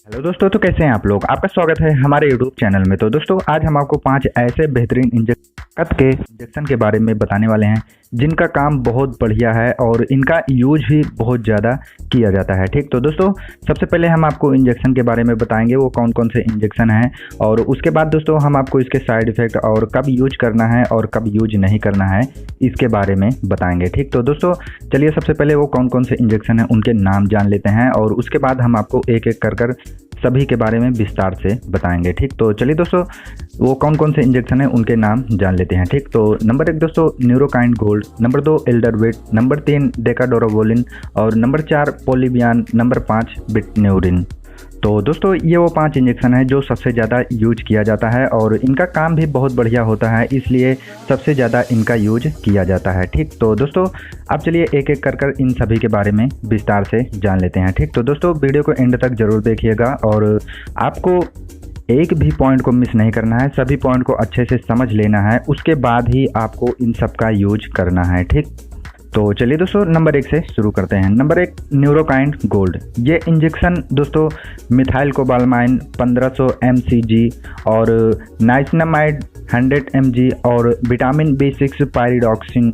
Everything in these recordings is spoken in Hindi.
हेलो दोस्तों, तो कैसे हैं आप लोग। आपका स्वागत है हमारे यूट्यूब चैनल में। तो दोस्तों आज हम आपको 5 ऐसे बेहतरीन इंजेक्शन के बारे में बताने वाले हैं जिनका काम बहुत बढ़िया है और इनका यूज भी बहुत ज़्यादा किया जाता है। ठीक, तो दोस्तों सबसे पहले हम आपको इंजेक्शन के बारे में बताएंगे वो कौन कौन से इंजेक्शन हैं, और उसके बाद दोस्तों हम आपको इसके साइड इफ़ेक्ट और कब यूज करना है और कब यूज नहीं करना है इसके बारे में बताएंगे। ठीक, तो दोस्तों चलिए सबसे पहले वो कौन कौन से इंजेक्शन हैं उनके नाम जान लेते हैं, और उसके बाद हम आपको एक एक कर सभी के बारे में विस्तार से बताएंगे। ठीक, तो चलिए दोस्तों वो कौन कौन से इंजेक्शन हैं उनके नाम जान लेते हैं। ठीक, तो नंबर 1 दोस्तों न्यूरोकाइंड गोल्ड, नंबर 2 एल्डरवेट, नंबर 3 डेकाडोरावोलिन, और नंबर 4 पोलिबियान, नंबर 5 बिटन्यूरिन। तो दोस्तों ये वो 5 इंजेक्शन है जो सबसे ज़्यादा यूज किया जाता है और इनका काम भी बहुत बढ़िया होता है, इसलिए सबसे ज़्यादा इनका यूज किया जाता है। ठीक, तो दोस्तों अब चलिए एक एक कर इन सभी के बारे में विस्तार से जान लेते हैं। ठीक, तो दोस्तों वीडियो को एंड तक ज़रूर देखिएगा और आपको एक भी पॉइंट को मिस नहीं करना है, सभी पॉइंट को अच्छे से समझ लेना है, उसके बाद ही आपको इन सब का यूज करना है। ठीक, तो चलिए दोस्तों नंबर 1 से शुरू करते हैं। Number 1 Neurokind gold. ये इंजेक्शन दोस्तों मिथाइल कोबालमाइन 1500 mcg और नाइसिनामाइड 100 mg और विटामिन B6 पायरिडॉक्सिन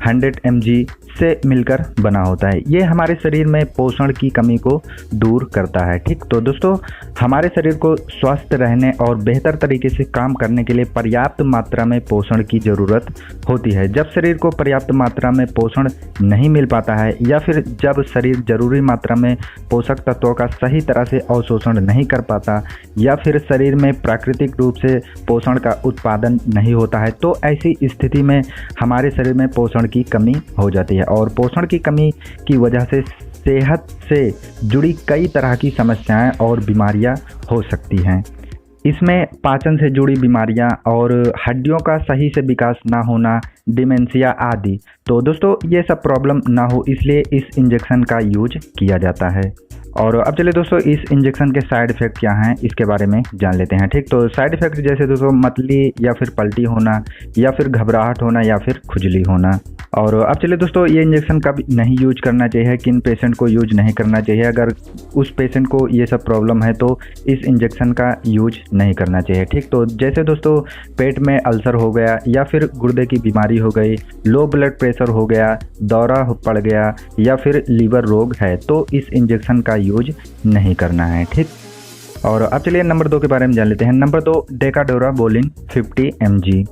100 mg से मिलकर बना होता है। ये हमारे शरीर में पोषण की कमी को दूर करता है। ठीक, तो दोस्तों हमारे शरीर को स्वस्थ रहने और बेहतर तरीके से काम करने के लिए पर्याप्त मात्रा में पोषण की ज़रूरत होती है। जब शरीर को पर्याप्त मात्रा में पोषण नहीं मिल पाता है या फिर जब शरीर जरूरी मात्रा में पोषक तत्वों का सही तरह से अवशोषण नहीं कर पाता या फिर शरीर में प्राकृतिक रूप से पोषण का उत्पादन नहीं होता है, तो ऐसी स्थिति में हमारे शरीर में पोषण की कमी हो जाती है और पोषण की कमी की वजह से सेहत से जुड़ी कई तरह की समस्याएं और बीमारियां हो सकती हैं। इसमें पाचन से जुड़ी बीमारियां और हड्डियों का सही से विकास ना होना, डिमेंशिया आदि। तो दोस्तों ये सब प्रॉब्लम ना हो इसलिए इस इंजेक्शन का यूज किया जाता है। और अब चलिए दोस्तों इस इंजेक्शन के साइड इफ़ेक्ट क्या हैं इसके बारे में जान लेते हैं। ठीक, तो साइड इफ़ेक्ट जैसे दोस्तों मतली या फिर पलटी होना या फिर घबराहट होना या फिर खुजली होना। और अब चलिए दोस्तों ये इंजेक्शन कब नहीं यूज करना चाहिए, किन पेशेंट को यूज नहीं करना चाहिए। अगर उस पेशेंट को ये सब प्रॉब्लम है तो इस इंजेक्शन का यूज नहीं करना चाहिए। ठीक, तो जैसे दोस्तों पेट में अल्सर हो गया या फिर गुर्दे की बीमारी हो गई, लो ब्लड प्रेशर हो गया, दौरा पड़ गया या फिर लीवर रोग है तो इस इंजेक्शन का यूज नहीं करना है। ठीक, और अब चलिए नंबर 2 के बारे में जान लेते हैं। Number 2 डेकाडोरावोलिन 50 mg।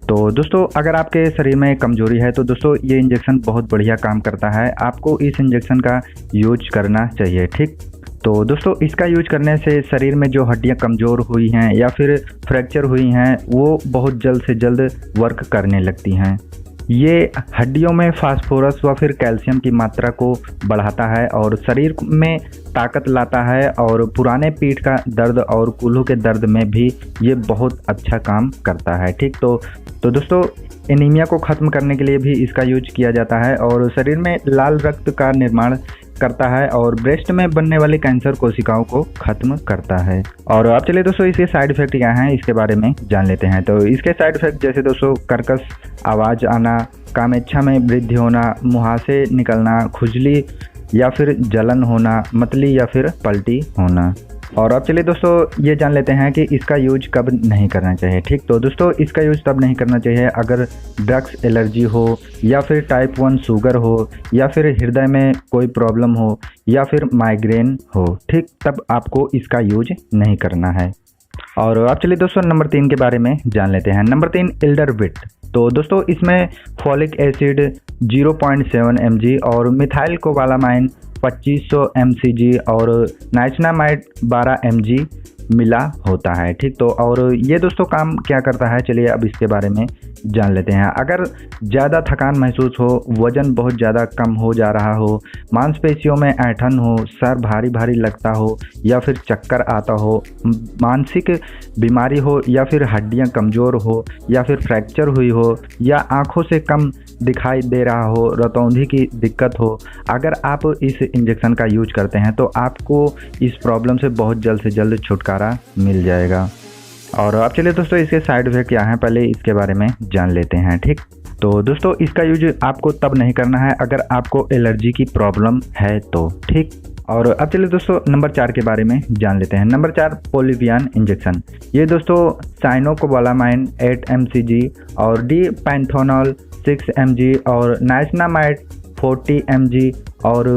तो दोस्तों अगर आपके शरीर में कमजोरी है तो दोस्तों ये इंजेक्शन बहुत बढ़िया काम करता है, आपको इस इंजेक्शन का यूज करना चाहिए। ठीक, तो दोस्तों इसका यूज करने से शरीर में जो हड्डियां कमज़ोर हुई हैं या फिर फ्रैक्चर हुई हैं वो बहुत जल्द से जल्द वर्क करने लगती हैं। ये हड्डियों में फास्फोरस व फिर कैल्शियम की मात्रा को बढ़ाता है और शरीर में ताकत लाता है और पुराने पीठ का दर्द और कूल्हों के दर्द में भी ये बहुत अच्छा काम करता है। ठीक, तो दोस्तों एनीमिया को ख़त्म करने के लिए भी इसका यूज किया जाता है और शरीर में लाल रक्त का निर्माण करता है और ब्रेस्ट में बनने वाली कैंसर कोशिकाओं को खत्म करता है। और अब चलिए दोस्तों इसके साइड इफ़ेक्ट क्या हैं इसके बारे में जान लेते हैं। तो इसके साइड इफ़ेक्ट जैसे दोस्तों कर्कश आवाज़ आना, कामेच्छा में वृद्धि होना, मुहासे निकलना, खुजली या फिर जलन होना, मतली या फिर पलटी होना। और अब चलिए दोस्तों ये जान लेते हैं कि इसका यूज कब नहीं करना चाहिए। ठीक, तो दोस्तों इसका यूज तब नहीं करना चाहिए अगर ड्रग्स एलर्जी हो या फिर टाइप 1 शुगर हो या फिर हृदय में कोई प्रॉब्लम हो या फिर माइग्रेन हो। ठीक, तब आपको इसका यूज नहीं करना है। और अब चलिए दोस्तों नंबर 3 के बारे में जान लेते हैं। नंबर 3 एल्डरवेट। तो दोस्तों इसमें फॉलिक एसिड 0.7 mg और मिथाइल कोबालामाइन 2500 mcg और नाइसिनामाइड 12 mg मिला होता है। ठीक, तो और ये दोस्तों काम क्या करता है चलिए अब इसके बारे में जान लेते हैं। अगर ज़्यादा थकान महसूस हो, वज़न बहुत ज़्यादा कम हो जा रहा हो, मांसपेशियों में ऐंठन हो, सर भारी भारी लगता हो या फिर चक्कर आता हो, मानसिक बीमारी हो या फिर हड्डियां कमज़ोर हो या फिर फ्रैक्चर हुई हो या आँखों से कम दिखाई दे रहा हो, रतौंधी की दिक्कत हो, अगर आप इस इंजेक्शन का यूज करते हैं तो आपको इस प्रॉब्लम से बहुत जल्द से जल्द छुटकारा मिल जाएगा। और अब चलिए दोस्तों इसके साइड इफ़ेक्ट क्या हैं पहले इसके बारे में जान लेते हैं। ठीक, तो दोस्तों इसका यूज आपको तब नहीं करना है अगर आपको एलर्जी की प्रॉब्लम है तो। ठीक, और अब चलिए दोस्तों नंबर 4 के बारे में जान लेते हैं। Number 4 Polybion injection. ये दोस्तों साइनोकोबालामाइन 8 mcg और डी पैंथोनॉल 6 mg और नाइसिनामाइड 40 mg और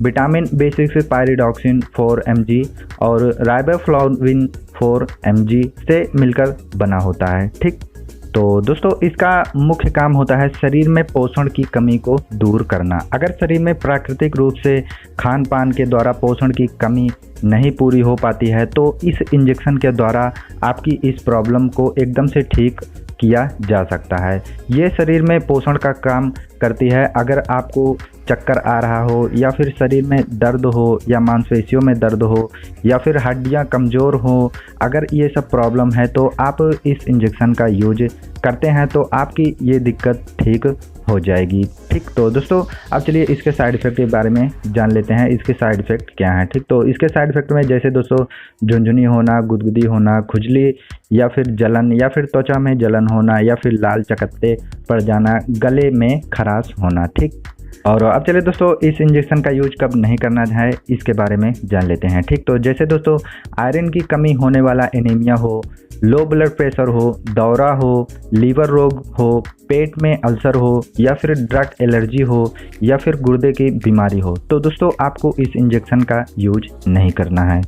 विटामिन B6 पायरिडॉक्सिन 4 mg और राइबोफ्लाविन 4 mg से मिलकर बना होता है। ठीक, तो दोस्तों इसका मुख्य काम होता है शरीर में पोषण की कमी को दूर करना। अगर शरीर में प्राकृतिक रूप से खान पान के द्वारा पोषण की कमी नहीं पूरी हो पाती है तो इस इंजेक्शन के द्वारा आपकी इस प्रॉब्लम को एकदम से ठीक किया जा सकता है। ये शरीर में पोषण का काम करती है। अगर आपको चक्कर आ रहा हो या फिर शरीर में दर्द हो या मांसपेशियों में दर्द हो या फिर हड्डियां कमज़ोर हो, अगर ये सब प्रॉब्लम है तो आप इस इंजेक्शन का यूज करते हैं तो आपकी ये दिक्कत ठीक हो जाएगी। ठीक, तो दोस्तों अब चलिए इसके साइड इफ़ेक्ट के बारे में जान लेते हैं। इसके साइड इफ़ेक्ट क्या हैं। ठीक, तो इसके साइड इफ़ेक्ट में जैसे दोस्तों झुनझुनी होना, गुदगुदी होना, खुजली या फिर जलन या फिर त्वचा में जलन होना या फिर लाल चकत्ते पड़ जाना, गले में खराश होना। ठीक, और अब चलिए दोस्तों इस इंजेक्शन का यूज कब नहीं करना है इसके बारे में जान लेते हैं। ठीक, तो जैसे दोस्तों आयरन की कमी होने वाला एनीमिया हो, लो ब्लड प्रेशर हो, दौरा हो, लीवर रोग हो, पेट में अल्सर हो या फिर ड्रग एलर्जी हो या फिर गुर्दे की बीमारी हो, तो दोस्तों आपको इस इंजेक्शन का यूज नहीं करना है।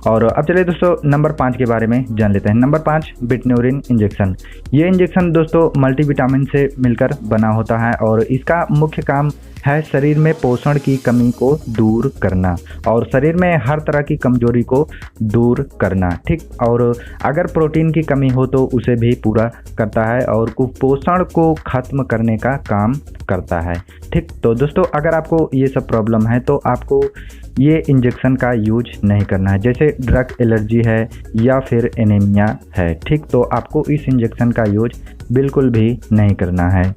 और अब चलिए दोस्तों नंबर 5 के बारे में जान लेते हैं। नंबर 5 बिटनोरिन इंजेक्शन। ये इंजेक्शन दोस्तों मल्टीविटामिन से मिलकर बना होता है और इसका मुख्य काम है शरीर में पोषण की कमी को दूर करना और शरीर में हर तरह की कमजोरी को दूर करना। ठीक, और अगर प्रोटीन की कमी हो तो उसे भी पूरा करता है और कुपोषण को खत्म करने का काम करता है। ठीक, तो दोस्तों अगर आपको ये सब प्रॉब्लम है तो आपको ये इंजेक्शन का यूज नहीं करना है। जैसे ड्रग एलर्जी है या फिर एनीमिया है, ठीक, तो आपको इस इंजेक्शन का यूज बिल्कुल भी नहीं करना है।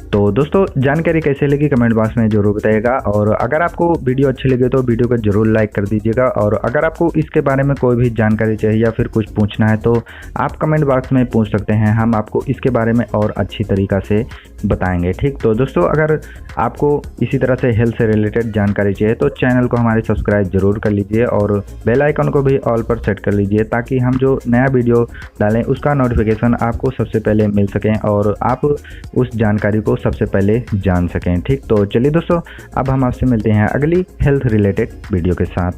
तो दोस्तों जानकारी कैसे लगी कमेंट बॉक्स में ज़रूर बताइएगा और अगर आपको वीडियो अच्छी लगे तो वीडियो को ज़रूर लाइक कर दीजिएगा और अगर आपको इसके बारे में कोई भी जानकारी चाहिए या फिर कुछ पूछना है तो आप कमेंट बॉक्स में पूछ सकते हैं, हम आपको इसके बारे में और अच्छी तरीक़ा से बताएंगे। ठीक, तो दोस्तों अगर आपको इसी तरह से हेल्थ से रिलेटेड जानकारी चाहिए तो चैनल को हमारे सब्सक्राइब जरूर कर लीजिए और बेल आइकन को भी ऑल पर सेट कर लीजिए ताकि हम जो नया वीडियो डालें उसका नोटिफिकेशन आपको सबसे पहले मिल सकें और आप उस जानकारी को सबसे पहले जान सकें। ठीक, तो चलिए दोस्तों अब हम आपसे मिलते हैं अगली हेल्थ रिलेटेड वीडियो के साथ।